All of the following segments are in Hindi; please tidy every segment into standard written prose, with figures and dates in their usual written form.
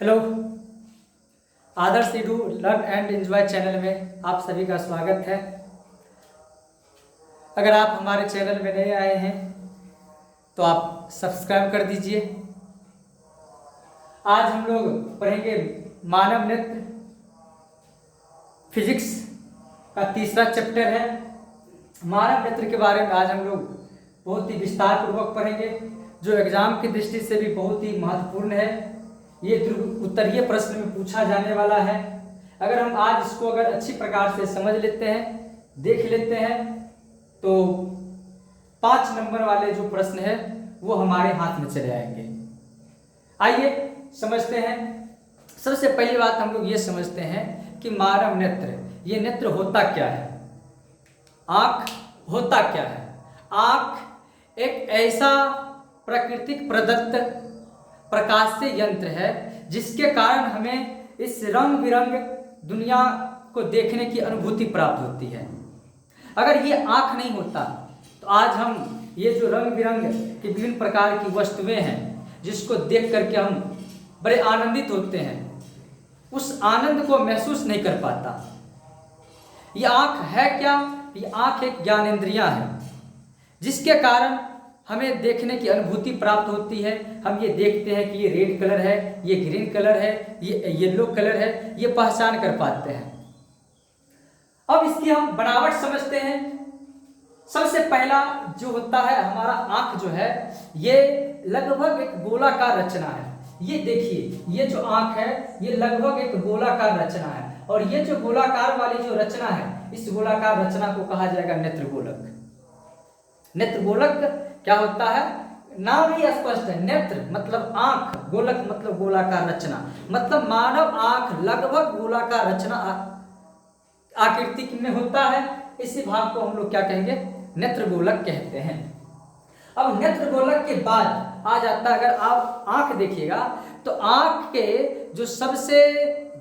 Hello. Adarsh Edu learn and enjoy channel में आप सभी का स्वागत है। अगर आप हमारे चैनल में नए आए हैं तो आप सब्सक्राइब कर दीजिए। आज हम लोग पढ़ेंगे मानव नेत्र फिजिक्स का तीसरा चैप्टर है। मानव नेत्र के बारे में आज हम लोग बहुत ही विस्तार पूर्वक पढ़ेंगे, जो एग्जाम की दृष्टि से भी बहुत ही महत्वपूर्ण है। ये उत्तरीय प्रश्न में पूछा जाने वाला है। अगर हम आज इसको अच्छी प्रकार से समझ लेते हैं, देख लेते हैं, तो 5 नंबर वाले जो प्रश्न है वो हमारे हाथ में चले आएंगे। आइए समझते हैं। सबसे पहली बात हम लोग ये समझते हैं कि मानव नेत्र, ये नेत्र होता क्या है। आँख होता क्या है। आँख एक ऐसा प्राकृतिक प्रदत्त प्रकाशीय यंत्र है जिसके कारण हमें इस रंग बिरंग दुनिया को देखने की अनुभूति प्राप्त होती है। अगर ये आँख नहीं होता तो आज हम ये जो रंग बिरंग की विभिन्न प्रकार की वस्तुएं हैं जिसको देख करके हम बड़े आनंदित होते हैं, उस आनंद को महसूस नहीं कर पाता। ये आँख है क्या? ये आँख एक ज्ञानेंद्रियां है जिसके कारण हमें देखने की अनुभूति प्राप्त होती है। हम ये देखते हैं कि ये रेड कलर है, ये ग्रीन कलर है, ये येलो कलर है, ये पहचान कर पाते हैं। अब इसकी हम बनावट समझते हैं। सबसे पहला जो होता है हमारा आँख जो है, ये लगभग एक गोलाकार रचना है। ये देखिए, ये जो आँख है ये लगभग एक गोलाकार रचना है, और ये जो गोलाकार वाली जो रचना है, इस गोलाकार रचना को कहा जाएगा नेत्रगोलक। नेत्रगोलक क्या होता है? नाम ही स्पष्ट है। नेत्र मतलब आंख, गोलक मतलब गोलाकार रचना, मतलब मानव आंख लगभग गोलाकार रचना आकृति में होता है। इसी भाग को हम लोग क्या कहेंगे? नेत्रगोलक कहते हैं। अब नेत्रगोलक के बाद आ जाता है, अगर आप आंख देखिएगा तो आंख के जो सबसे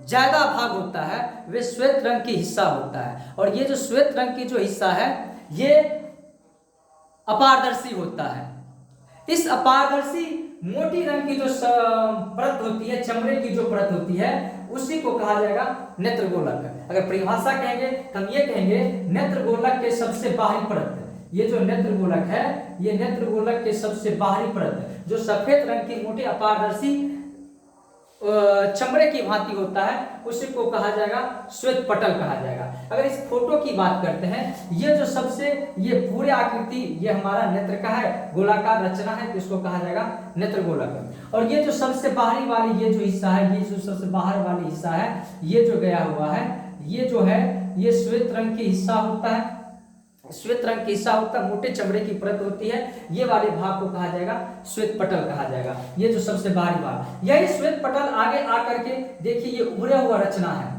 ज्यादा भाग होता है वे श्वेत रंग की हिस्सा होता है, और ये जो श्वेत रंग की जो हिस्सा है ये अपारदर्शी होता है। इस अपारदर्शी मोटी रंग की जो परत होती है, चमड़े की जो परत होती है, उसी को कहा जाएगा नेत्रगोलक। अगर परिभाषा कहेंगे तो हम ये कहेंगे नेत्रगोलक के सबसे बाहरी परत, ये जो नेत्रगोलक है ये नेत्रगोलक के सबसे बाहरी परत जो सफेद रंग की मोटी अपारदर्शी चमड़े की भांति होता है, उसी को कहा जाएगा श्वेत पटल कहा जाएगा। अगर इस फोटो की बात करते हैं, ये जो सबसे ये पूरे आकृति ये हमारा नेत्र का है, गोलाकार रचना है, तो इसको कहा जाएगा नेत्रगोलक। और ये जो सबसे बाहरी वाली ये जो हिस्सा है, ये जो सबसे बाहर वाली हिस्सा है, ये जो गया हुआ है, ये जो है ये श्वेत रंग की हिस्सा होता है। श्वेत रंग की हिस्सा होता है, मोटे चमड़े की परत होती है, ये वाले भाग को कहा जाएगा श्वेत पटल कहा जाएगा। ये जो सबसे बाहरी भाग, यही श्वेत पटल आगे आकर के देखिए ये उभरा हुआ रचना है।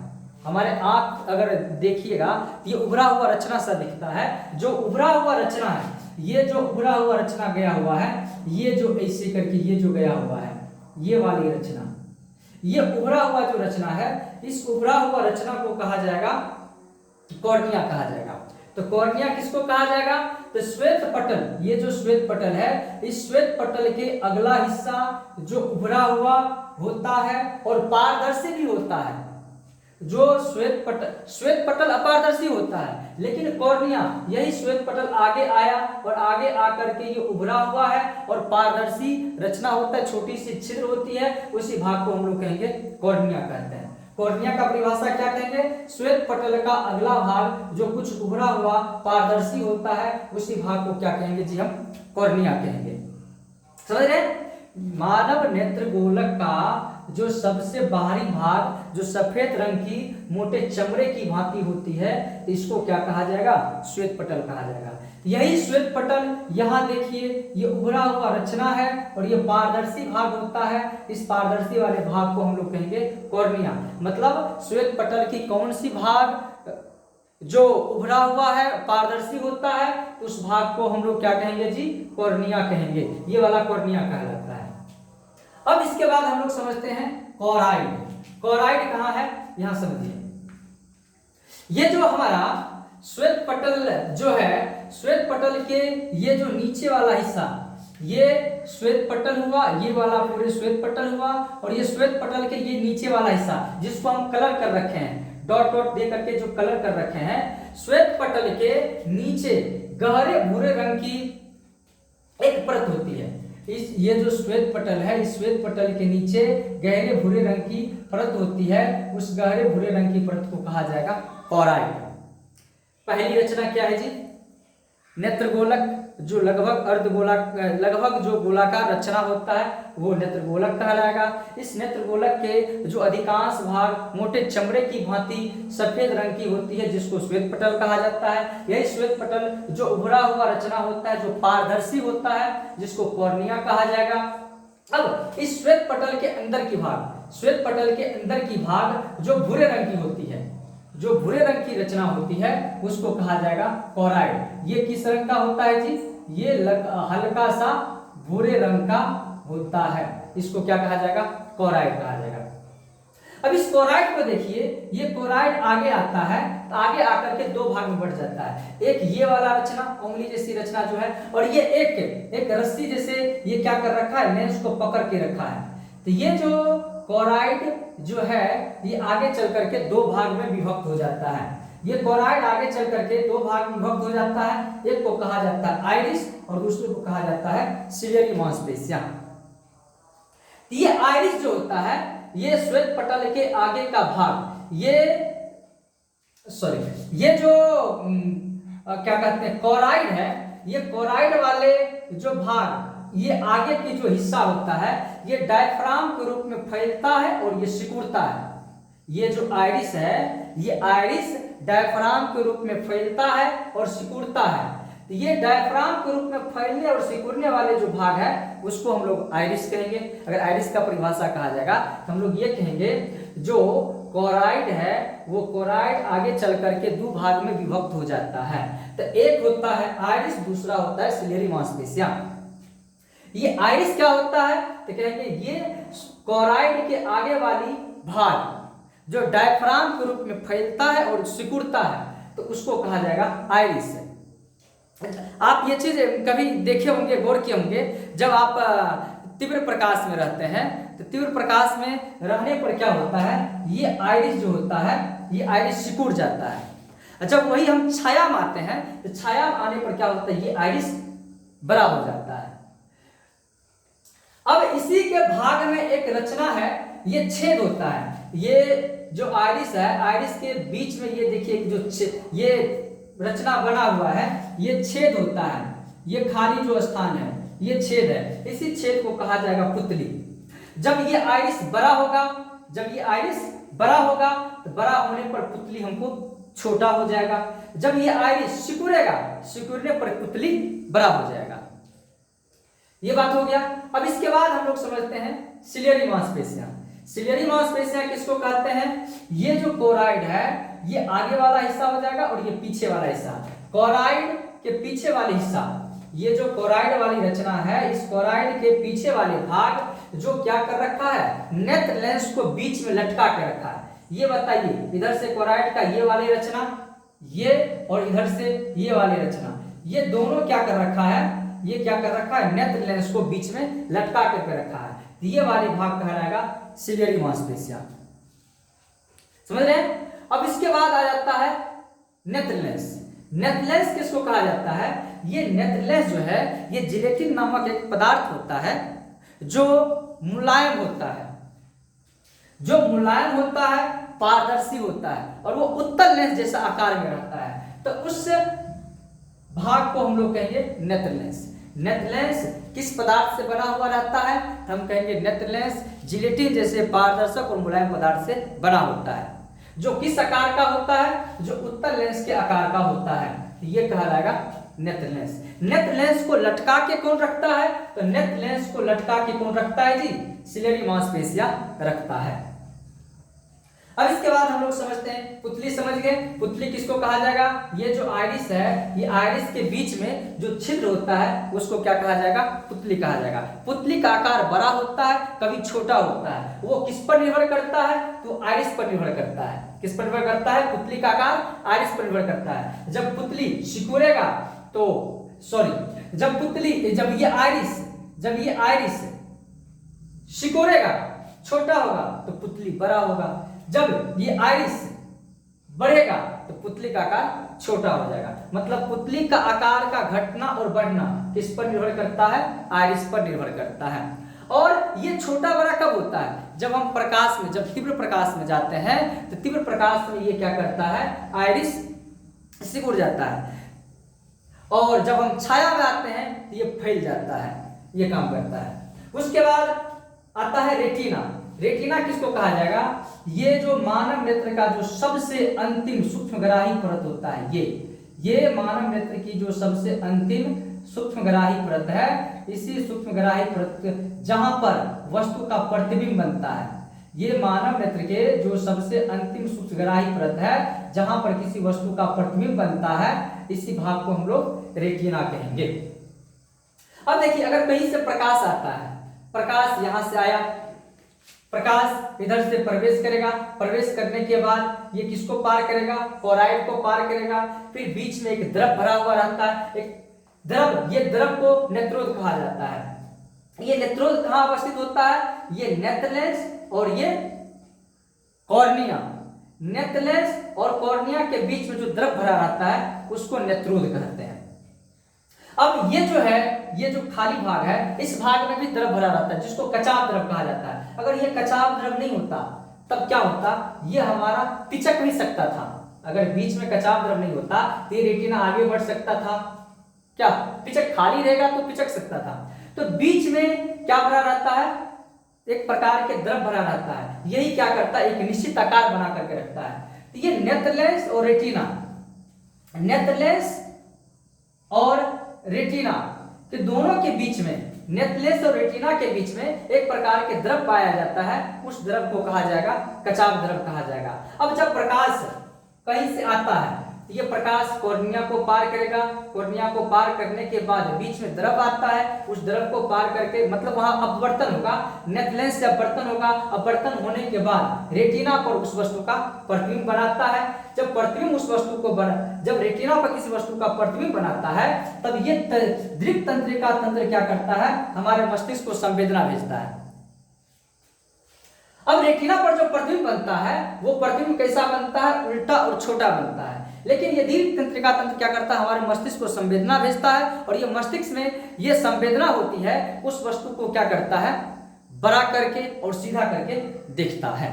हमारे आंख अगर देखिएगा ये उभरा हुआ रचना सा दिखता है। जो उभरा हुआ रचना है, ये जो उभरा हुआ रचना गया हुआ है, ये जो ऐसे करके ये जो गया हुआ है, ये वाली रचना, ये उभरा हुआ जो रचना है, इस उभरा हुआ रचना को कहा जाएगा कॉर्निया कहा जाएगा। तो कॉर्निया किसको कहा जाएगा? तो श्वेत पटल, ये जो श्वेत पटल है, इस श्वेत पटल के अगला हिस्सा जो उभरा हुआ होता है और पारदर्शी भी होता है। जो श्वेत पटल अपारदर्शी होता है, लेकिन कॉर्निया यही श्वेत पटल आगे आया और आगे आकर के ये उभरा हुआ है और पारदर्शी रचना होता है, छोटी सी छिद्र होती है, उसी भाग को हम लोग कहेंगे कॉर्निया कहते हैं। कॉर्निया का परिभाषा क्या कहेंगे? श्वेत पटल का अगला भाग जो कुछ उभरा हुआ पारदर्शी होता है, उसी भाग को क्या कहेंगे जी? हम कॉर्निया कहेंगे। समझ रहे? मानव नेत्रगोलक का जो सबसे बाहरी भाग जो सफेद रंग की मोटे चमड़े की भांति होती है, इसको क्या कहा जाएगा? श्वेत पटल कहा जाएगा। यही श्वेत पटल यहाँ देखिए ये उभरा हुआ रचना है और ये पारदर्शी भाग होता है। इस पारदर्शी वाले भाग को हम लोग कहेंगे कॉर्निया। मतलब श्वेत पटल की कौन सी भाग जो उभरा हुआ है पारदर्शी होता है, उस भाग को हम लोग क्या कहेंगे जी? कॉर्निया कहेंगे। ये वाला कॉर्निया कहलाता है। अब इसके बाद हम लोग समझते हैं कोराइड। कोराइड कहाँ है? यहां समझिए, ये जो हमारा श्वेत पटल जो है, श्वेत पटल के ये जो नीचे वाला हिस्सा, ये श्वेत पटल हुआ, ये वाला पूरे श्वेत पटल हुआ, और ये श्वेत पटल के ये नीचे वाला हिस्सा जिसको हम कलर कर रखे हैं, डॉट डॉट दे करके जो कलर कर रखे हैं, श्वेत पटल के नीचे गहरे भूरे रंग की एक परत होती है। इस ये जो श्वेत पटल है, इस श्वेत पटल के नीचे गहरे भूरे रंग की परत होती है, उस गहरे भूरे रंग की परत को कहा जाएगा कोराइड। पहली रचना क्या है जी? नेत्रगोलक, जो लगभग जो गोलाकार रचना होता है वो नेत्रगोलक कहलाएगा। इस नेत्रगोलक के जो अधिकांश भाग मोटे चमड़े की भांति सफेद रंग की होती है, जिसको श्वेत पटल कहा जाता है। यही श्वेत पटल जो उभरा हुआ रचना होता है, जो पारदर्शी होता है, जिसको कॉर्निया कहा जाएगा। अब इस श्वेत पटल के अंदर की भाग जो भूरे रंग की होती है, जो भूरे रंग की रचना होती है, उसको कहा जाएगा कोराइड। ये किस रंग का होता है जी? ये हल्का सा भूरे रंग का होता है, इसको क्या कहा जाएगा? कोराइड कहा जाएगा। अब इस कोराइड को देखिए, ये कोराइड आगे आता है तो आगे आकर के दो भाग में बढ़ जाता है। एक ये वाला रचना, उंगली जैसी रचना जो है, और ये एक रस्सी जैसे ये क्या कर रखा है, लेंस को पकड़ के रखा है। तो ये जो कोराइड जो है, ये आगे चल करके दो भाग में विभक्त हो जाता है। ये कोराइड आगे चल करके दो भाग में विभक्त हो जाता है। एक को कहा जाता है आइरिस और दूसरे को कहा जाता है सिलियरी मांसपेशियां। ये आइरिस जो होता है, ये श्वेत पटल के आगे का भाग, ये जो क्या कहते हैं कोराइड है, ये कोराइड वाले जो भाग, ये आगे की जो हिस्सा होता है, ये डायफ्राम के रूप में फैलता है और ये सिकुड़ता है। ये जो आइरिस है, ये आइरिस डायफ्राम के रूप में फैलता है और सिकुड़ता है। तो ये डायफ्राम के रूप में फैलने और सिकुड़ने वाले जो भाग है, उसको हम लोग आइरिस कहेंगे। अगर आइरिस का परिभाषा कहा जाएगा तो हम लोग ये कहेंगे, जो कोराइड है वो कोराइड आगे चल करके दो भाग में विभक्त हो जाता है। तो एक होता है आइरिस, दूसरा होता है सिलियरी मांसपेशियां। ये आइरिस क्या होता है? तो कहेंगे ये कोराइड के आगे वाली भाग जो डायफ्राम के रूप में फैलता है और सिकुड़ता है, तो उसको कहा जाएगा आइरिस। आप ये चीज कभी देखे होंगे, गौर किए होंगे, जब आप तीव्र प्रकाश में रहते हैं तो तीव्र प्रकाश में रहने पर क्या होता है, ये आइरिस जो होता है, ये आइरिस सिकुड़ जाता है। जब वही हम छाया में आते हैं तो छाया में आने पर क्या होता है, ये आइरिस बड़ा हो जाता है। अब इसी के भाग में एक रचना है, ये छेद होता है। ये जो आइरिस है, आइरिस के बीच में ये देखिए जो ये रचना बना हुआ है, ये छेद होता है। ये खाली जो स्थान है, ये छेद है। इसी छेद को कहा जाएगा पुतली। जब ये आइरिस बड़ा होगा, तो बड़ा होने पर पुतली हमको छोटा हो जाएगा। जब ये आइरिस सिकुड़ेगा, सिकुड़ने पर पुतली बड़ा हो जाएगा। ये बात हो गया। अब इसके बाद हम लोग समझते हैं सिलियरी मांसपेशियां। सिलियरी मांसपेशियां किसको कहते हैं? ये जो कोराइड है, ये आगे वाला हिस्सा हो जाएगा और ये पीछे वाला हिस्सा। कोराइड के पीछे वाले हिस्सा, ये जो कोराइड वाली रचना है, इस कोराइड के पीछे वाले भाग जो क्या कर रखा है, नेत्र लेंस को बीच में लटका के रखा है। ये बताइए, इधर से कोराइड का ये वाली रचना, ये और इधर से ये वाली रचना, ये दोनों क्या कर रखा है, ये क्या कर रखा है, नेत्र लेंस को बीच में लटका करके रखा है। ये वाले भाग कहलाएगा सिलियरी मांसपेशियां। समझ रहे हैं? अब इसके बाद आ जाता है नेत्र लेंस। नेत्र लेंस किसको कहा जाता है? ये नेत्र लेंस जो है, ये जिलेटिन नामक एक पदार्थ होता है जो मुलायम होता है, पारदर्शी होता है और वो उत्तल लेंस जैसा आकार में रहता है। तो उस भाग को हम लोग कहेंगे नेत्र लेंस। नेत्र लेंस किस पदार्थ से बना हुआ रहता है? हम कहेंगे नेत्र लेंस जिलेटिन जैसे पारदर्शक और मुलायम पदार्थ से बना होता है, जो किस आकार का होता है, जो उत्तल लेंस के आकार का होता है। ये कहलाएगा नेत्र लेंस। नेत्र लेंस को लटका के कौन रखता है? तो नेत्र लेंस को लटका के कौन रखता है जी? सिलियरी मांसपेशियां रखता है। अब इसके बाद हम लोग समझते हैं पुतली। समझ गए पुतली किसको कहा जाएगा? ये जो आइरिस है, ये आइरिस के बीच में जो छिद्र होता है, उसको क्या कहा जाएगा? पुतली कहा जाएगा। पुतली का आकार बड़ा होता है, कभी छोटा होता है। वो किस पर निर्भर करता है? तो आइरिस पर निर्भर करता है। किस पर निर्भर करता है? पुतली का आकार आइरिस पर निर्भर करता है। जब पुतली सिकुड़ेगा तो जब ये आइरिस जब ये आइरिस सिकोड़ेगा छोटा होगा तो पुतली बड़ा होगा, जब ये आइरिस बढ़ेगा तो पुतली का आकार छोटा हो जाएगा। मतलब पुतली का आकार का घटना और बढ़ना किस पर निर्भर करता है? आइरिस पर निर्भर करता है। और ये छोटा बड़ा कब होता है? जब हम प्रकाश में, जब तीव्र प्रकाश में जाते हैं तो तीव्र प्रकाश में ये क्या करता है? आइरिस सिकुड़ जाता है। और जब हम छाया में आते हैं तो ये फैल जाता है, ये काम करता है। उसके बाद आता है रेटिना। रेटिना किसको कहा जाएगा? ये जो मानव नेत्र का जो सबसे अंतिम सूक्ष्मग्राही परत होता है, ये मानव नेत्र की जो सबसे अंतिम सूक्ष्मग्राही परत है, इसी सूक्ष्मग्राही परत जहां पर वस्तु का प्रतिबिंब बनता है, ये मानव नेत्र के जो सबसे अंतिम सूक्ष्मग्राही परत है जहां पर किसी वस्तु का प्रतिबिंब बनता है, इसी भाग को हम लोग रेटिना कहेंगे। अब देखिए, अगर कहीं से प्रकाश आता है, प्रकाश यहां से आया, प्रकाश इधर से प्रवेश करेगा, प्रवेश करने के बाद ये किसको पार करेगा? कोराइड को पार करेगा। फिर बीच में एक द्रव भरा हुआ रहता है, एक द्रव, ये द्रव को नेत्रोद कहा जाता है। ये नेत्रोद कहां अवस्थित होता है? ये नेत्रलेंस और ये कॉर्निया, नेत्रलेंस और कॉर्निया के बीच में जो द्रव भरा रहता है उसको नेत्रोद कहते हैं। अब ये जो है, ये जो खाली भाग है, इस भाग में भी द्रव भरा रहता है जिसको कचाव द्रव कहा जाता है। अगर ये कचाव द्रव नहीं होता तब क्या होता? ये हमारा पिचक नहीं सकता था। अगर बीच में कचाव द्रव नहीं होता तो ये रेटिना आगे बढ़ सकता था। क्या पिचक खाली रहेगा तो पिचक सकता था। तो बीच में क्या भरा रहता है? एक प्रकार के द्रव भरा रहता है। यही क्या करता है? एक निश्चित आकार बना करके रखता है। तो ये नेत्रलेंस और रेटिना, नेत्रलेंस और रेटिना के दोनों के बीच में, नेत्रलेंस और रेटिना के बीच में एक प्रकार के द्रव पाया जाता है। उस द्रव को कहा जाएगा कचाव द्रव कहा जाएगा। अब जब प्रकाश कहीं से आता है तो ये प्रकाश कॉर्निया को पार करेगा, कॉर्निया को पार करने के बाद बीच में द्रव आता है, उस द्रव को पार करके मतलब वहां अपवर्तन होगा, नेत्रलेंस से अपवर्तन होगा, अपवर्तन होने के बाद रेटिना पर उस वस्तु का प्रतिबिंब बनाता है। जब प्रतिबिंब उस वस्तु को जब रेटिना पर किसी वस्तु का प्रतिबिंब बनाता है तब ये दृक् तंत्रिका तंत्र क्या करता है? हमारे मस्तिष्क को संवेदना भेजता है। अब रेटिना पर जो प्रतिबिंब बनता है वो प्रतिबिंब कैसा बनता है? उल्टा और छोटा बनता है। लेकिन ये दृक् तंत्रिका तंत्र क्या करता है? हमारे मस्तिष्क को संवेदना भेजता है और ये मस्तिष्क में ये संवेदना होती है, उस वस्तु को क्या करता है? बड़ा करके और सीधा करके देखता है।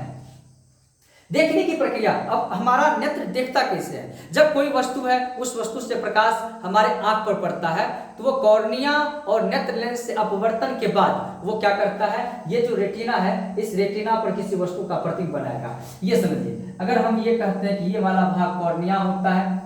देखने की प्रक्रिया, अब हमारा नेत्र देखता कैसे है? जब कोई वस्तु है, उस वस्तु से प्रकाश हमारे आंख पर पड़ता है तो वो कॉर्निया और नेत्र लेंस से अपवर्तन के बाद वो क्या करता है? ये जो रेटिना है, इस रेटिना पर किसी वस्तु का प्रतिबिंब बनाएगा। ये समझिए, अगर हम ये कहते हैं कि ये वाला भाग कॉर्निया होता है,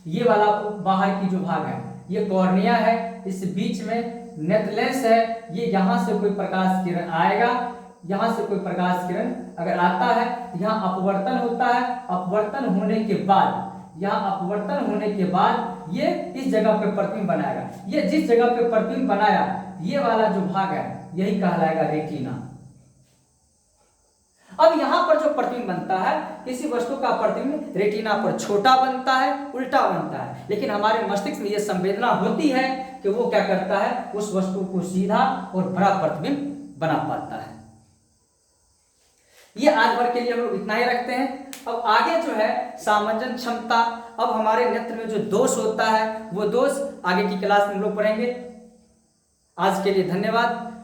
ये वाला बाहर की जो भाग है ये कॉर्निया है, इस बीच में नेत्र लेंस है, ये यहाँ से कोई प्रकाश किरण आएगा, यहाँ से कोई प्रकाश किरण अगर आता है तो यहाँ अपवर्तन होता है, अपवर्तन होने के बाद, यहाँ अपवर्तन होने के बाद ये इस जगह पे प्रतिबिंब बनाएगा। ये जिस जगह पे प्रतिबिंब बनाया, ये वाला जो भाग है यही कहलाएगा रेटिना। अब यहाँ पर जो प्रतिबिंब बनता है, किसी वस्तु का प्रतिबिंब रेटिना पर छोटा बनता है, उल्टा बनता है, लेकिन हमारे मस्तिष्क में ये संवेदना होती है कि वो क्या करता है? उस वस्तु को सीधा और बड़ा प्रतिबिंब बना पाता है। ये आज भर के लिए हम लोग इतना ही रखते हैं। अब आगे जो है सामंजन क्षमता, अब हमारे नेत्र में जो दोष होता है वो दोष आगे की क्लास में हम लोग पढ़ेंगे। आज के लिए धन्यवाद।